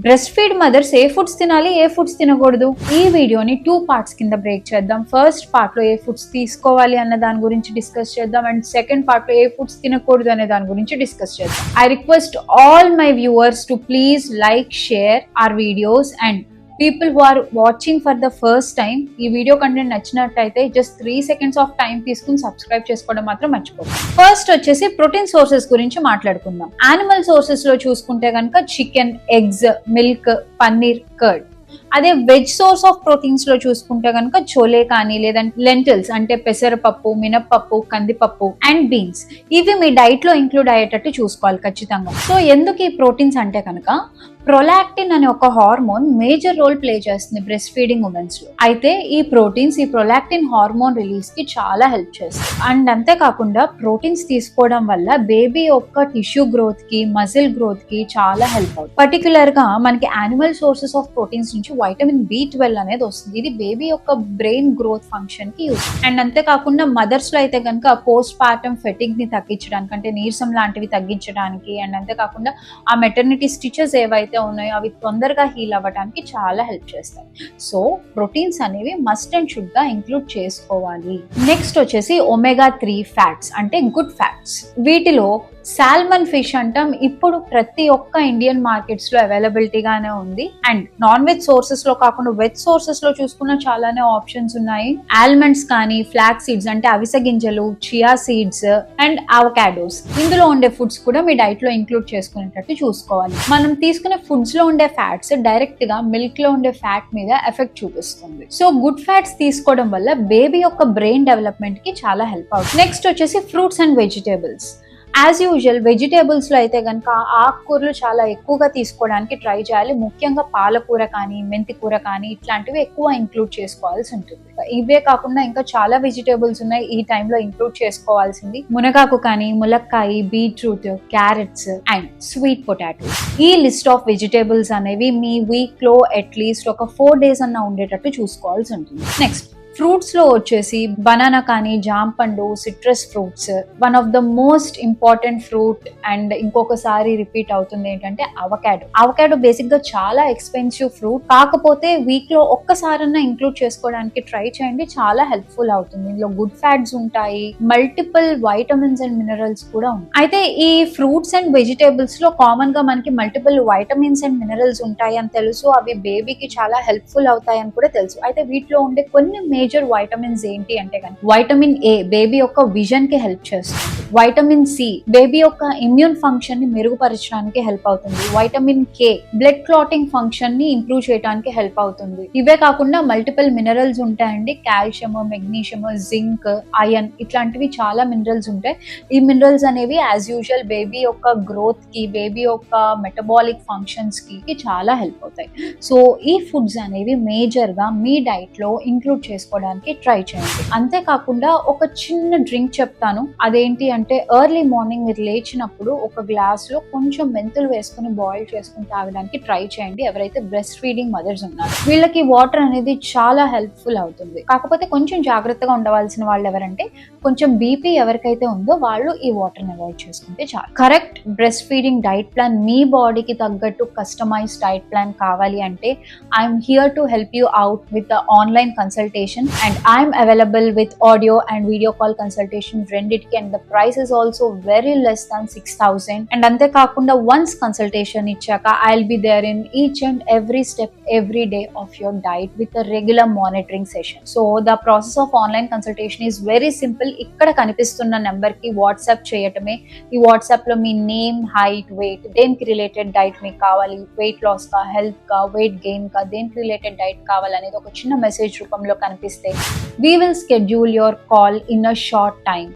Breast feed mothers ఏ foods తినాలి, ఏ foods తినకూడదు, ఈ వీడియోని 2 పార్ట్స్ కింద బ్రేక్ చేద్దాం. ఫస్ట్ పార్ట్ లో ఏ ఫుడ్స్ తీసుకోవాలి అన్న దాని గురించి డిస్కస్ చేద్దాం అండ్ సెకండ్ పార్ట్ లో ఏ ఫుడ్స్ తినకూడదు అనే దాని గురించి డిస్కస్ చేద్దాం. I request all my viewers to please like, share our videos and people who are watching for the first time ఈ వీడియో కంటెంట్ నచ్చినట్టయితే జస్ట్ 3 seconds ఆఫ్ టైం తీసుకుని subscribe చేసుకోవడం మాత్రం మర్చిపోకండి. ఫస్ట్ వచ్చేసి ప్రోటీన్ సోర్సెస్ గురించి మాట్లాడుకుందాం. యానిమల్ సోర్సెస్ లో చూసుకుంటే కనుక chicken, eggs, milk, paneer, curd. అదే వెజ్ సోర్స్ ఆఫ్ ప్రోటీన్స్ లో చూసుకుంటే కనుక చోలే కానీ లేదంటే లెంటిల్స్ అంటే పెసరపప్పు, మినప్పప్పు, కందిపప్పు అండ్ బీన్స్. ఇవి మీ డైట్ లో ఇంక్లూడ్ అయ్యేటట్టు చూసుకోవాలి ఖచ్చితంగా. సో ఎందుకు ఈ ప్రోటీన్స్ అంటే కనుక ప్రొలాక్టిన్ అనే ఒక హార్మోన్ మేజర్ రోల్ ప్లే చేస్తుంది బ్రెస్ట్ ఫీడింగ్ ఉమెన్స్ లో. అయితే ఈ ప్రోటీన్స్ ఈ ప్రొలాక్టిన్ హార్మోన్ రిలీజ్ కి చాలా హెల్ప్ చేస్తుంది. అండ్ అంతేకాకుండా ప్రోటీన్స్ తీసుకోవడం వల్ల బేబీ యొక్క టిష్యూ గ్రోత్ కి, మజిల్ గ్రోత్ కి చాలా హెల్ప్ అవుతుంది. పర్టికులర్ గా మనకి యానిమల్ సోర్సెస్ ఆఫ్ ప్రోటీన్స్ నుంచి వైటమిన్ B12 అనేది వస్తుంది. ఇది బేబీ యొక్క బ్రెయిన్ గ్రోత్ ఫంక్షన్ కి యూజ్. అండ్ అంతేకాకుండా మదర్స్ లో అయితే కనుక పోస్ట్ పార్టమ్ ఫెటిగ్ ని తగ్గించడానికి, అంటే నీరసం లాంటివి తగ్గించడానికి, అండ్ అంతేకాకుండా ఆ మెటర్నిటీ స్టిచెస్ ఏవైతే ఉన్నాయో అవి తొందరగా హీల్ అవ్వడానికి చాలా హెల్ప్ చేస్తాయి. సో ప్రోటీన్స్ అనేవి మస్ట్ అండ్ షుడ్ గా ఇంక్లూడ్ చేసుకోవాలి. నెక్స్ట్ వచ్చేసి ఒమేగా 3 ఫ్యాట్స్ అంటే గుడ్ ఫ్యాట్స్. వీటిలో సాల్మన్ ఫిష్ అంటాం. ఇప్పుడు ప్రతి ఒక్క ఇండియన్ మార్కెట్స్ లో అవైలబిలిటీగానే ఉంది. అండ్ నాన్ వెజ్ సోర్సెస్ లో కాకుండా వెజ్ సోర్సెస్ లో చూసుకున్న చాలానే ఆప్షన్స్ ఉన్నాయి. ఆల్మండ్స్ కానీ, ఫ్లాక్ సీడ్స్ అంటే అవిసె గింజలు, చియా సీడ్స్ అండ్ అవకాడోస్. ఇందులో ఉండే ఫుడ్స్ కూడా మీ డైట్ లో ఇంక్లూడ్ చేసుకునేటట్టు చూసుకోవాలి. మనం తీసుకునే ఫుడ్స్ లో ఉండే ఫ్యాట్స్ డైరెక్ట్ గా మిల్క్ లో ఉండే ఫ్యాట్ మీద ఎఫెక్ట్ చూపిస్తుంది. సో గుడ్ ఫ్యాట్స్ తీసుకోవడం వల్ల బేబీ యొక్క బ్రెయిన్ డెవలప్మెంట్ కి చాలా హెల్ప్ అవుతుంది. నెక్స్ట్ వచ్చేసి fruits and vegetables. As usual vegetables లో అయితే కనుక ఆకుకూరలు చాలా ఎక్కువగా తీసుకోవడానికి ట్రై చేయాలి. ముఖ్యంగా పాలకూర కానీ, మెంతి కూర కానీ ఇట్లాంటివి ఎక్కువ ఇంక్లూడ్ చేసుకోవాల్సి ఉంటుంది. ఇవే కాకుండా ఇంకా చాలా వెజిటేబుల్స్ ఉన్నాయి ఈ టైంలో ఇంక్లూడ్ చేసుకోవాల్సింది. మునగాకు కానీ, ములక్కాయ, beetroot, carrots and sweet potato. ఈ లిస్ట్ ఆఫ్ వెజిటేబుల్స్ అనేవి మీ వీక్ లో అట్లీస్ట్ ఒక 4 days అన్నా ఉండేటట్టు చూసుకోవాల్సి ఉంటుంది. నెక్స్ట్ ఫ్రూట్స్ లో వచ్చేసి బనానా కానీ, జామ పండు, citrus fruits. One of the most important fruit and ఇంకొకసారి రిపీట్ అవుతుంది ఏంటంటే అవకాడో. అవకాడో బేసిక్ గా చాలా ఎక్స్పెన్సివ్ ఫ్రూట్, కాకపోతే వీక్ లో ఒక్కసారన్నా ఇంక్లూడ్ చేసుకోవడానికి ట్రై చేయండి, చాలా హెల్ప్ఫుల్ అవుతుంది. ఇందులో గుడ్ ఫ్యాట్స్ ఉంటాయి, మల్టిపుల్ వైటమిన్స్ అండ్ మినరల్స్ కూడా ఉంటాయి. అయితే ఈ ఫ్రూట్స్ అండ్ వెజిటేబుల్స్ లో కామన్ గా మనకి మల్టిపుల్ వైటమిన్స్ అండ్ మినరల్స్ ఉంటాయి అని తెలుసు. అవి బేబీకి చాలా హెల్ప్ఫుల్ అవుతాయి అని కూడా తెలుసు. అయితే వీటిలో ఉండే కొన్ని మేజర్ వైటమిన్స్ ఏంటి అంటే కనుక వైటమిన్ A బేబీ యొక్క విజన్ కి హెల్ప్ చేస్తుంది. వైటమిన్ C బేబీ యొక్క ఇమ్యూన్ ఫంక్షన్ ని మెరుగుపరచడానికి హెల్ప్ అవుతుంది. Vitamin K blood clotting function ని ఇంప్రూవ్ చేయడానికి హెల్ప్ అవుతుంది. ఇవే కాకుండా మల్టిపుల్ మినరల్స్ ఉంటాయండి. కాల్షియం, మెగ్నీషియం, జింక్, ఐరన్ ఇట్లాంటివి చాలా మినరల్స్ ఉంటాయి. ఈ మినరల్స్ అనేవి యాజ్ యూజువల్ బేబీ యొక్క గ్రోత్ కి, బేబీ యొక్క మెటబాలిక్ ఫంక్షన్స్ కి చాలా హెల్ప్ అవుతాయి. సో ఈ ఫుడ్స్ అనేవి మేజర్ గా మీ డైట్ లో ఇంక్లూడ్ చేసుకోవడానికి ట్రై చేయండి. అంతేకాకుండా ఒక చిన్న డ్రింక్ చెప్తాను. అదేంటి అంటే ఎర్లీ మార్నింగ్ మీరు లేచినప్పుడు ఒక గ్లాస్ లో కొంచెం మెంతులు వేసుకుని బాయిల్ చేసుకుని తాగడానికి ట్రై చేయండి. ఎవరైతే బ్రెస్ట్ ఫీడింగ్ మదర్స్ ఉన్నారో వీళ్ళకి వాటర్ అనేది చాలా హెల్ప్ఫుల్ అవుతుంది. కాకపోతే కొంచెం జాగ్రత్తగా ఉండవలసిన వాళ్ళు ఎవరంటే కొంచెం బీపీ ఎవరికైతే ఉందో వాళ్ళు ఈ వాటర్ ని అవాయిడ్ చేసుకుంటే చాలు. Correct breast feeding diet plan, మీ బాడీకి తగ్గట్టు కస్టమైజ్ డైట్ ప్లాన్ కావాలి అంటే I'm here to help you out with the online consultation and I am available with audio and video call consultation రెండిటికి, and the price is also very less than 6,000. and ante kaakunda once consultation ichchaka I'll be there in each and every step every day of your diet with a regular monitoring session. So the process of online consultation is very simple. ikkada kanipistunna number ki whatsapp cheyatame. ee whatsapp lo me name, height, wait, దేనికి related diet మీకు కావాలి, weight loss కా, health కా, weight gain కా, దేనికి related diet కావాలనేది ఒక చిన్న మెసేజ్ రూపంలో కనిపిస్తే we will schedule your call in a short time.